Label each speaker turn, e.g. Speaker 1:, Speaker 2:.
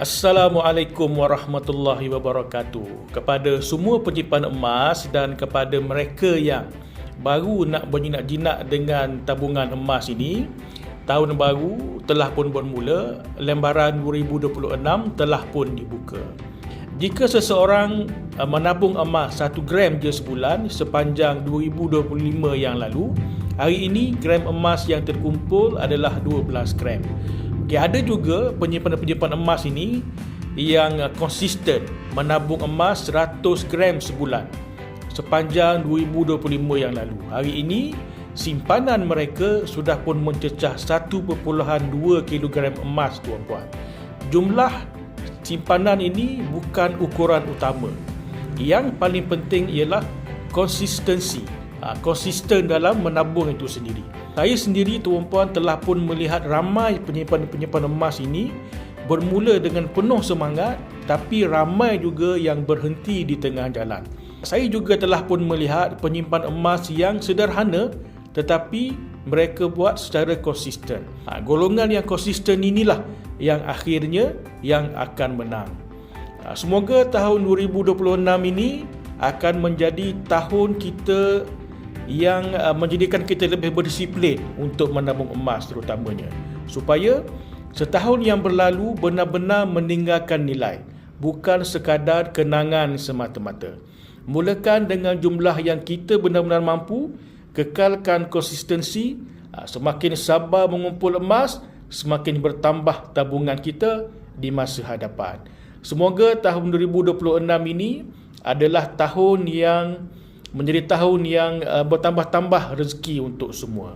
Speaker 1: Assalamualaikum warahmatullahi wabarakatuh. Kepada semua penyimpan emas dan kepada mereka yang baru nak berjinak-jinak dengan tabungan emas ini, tahun baru telah pun bermula, lembaran 2026 telah pun dibuka. Jika seseorang menabung emas 1 gram je sebulan sepanjang 2025 yang lalu, hari ini gram emas yang terkumpul adalah 12 gram. Okay, ada juga penyimpan-penyimpan emas ini yang konsisten menabung emas 100 gram sebulan sepanjang 2025 yang lalu. Hari ini simpanan mereka sudah pun mencecah 1.2 kg emas, tuan-puan. Jumlah simpanan ini bukan ukuran utama. Yang paling penting ialah konsistensi. Konsisten dalam menabung itu sendiri. Saya sendiri, tuan-puan, telah pun melihat ramai penyimpan-penyimpan emas ini bermula dengan penuh semangat, tapi ramai juga yang berhenti di tengah jalan. Saya juga telah pun melihat penyimpan emas yang sederhana tetapi mereka buat secara konsisten. Golongan yang konsisten inilah yang akhirnya yang akan menang. Semoga tahun 2026 ini akan menjadi tahun kita yang menjadikan kita lebih berdisiplin untuk menabung emas terutamanya, supaya setahun yang berlalu benar-benar meninggalkan nilai, bukan sekadar kenangan semata-mata. Mulakan dengan jumlah yang kita benar-benar mampu, kekalkan konsistensi. Semakin sabar mengumpul emas, semakin bertambah tabungan kita di masa hadapan. Semoga tahun 2026 ini adalah tahun yang menjadi tahun yang bertambah-tambah rezeki untuk semua.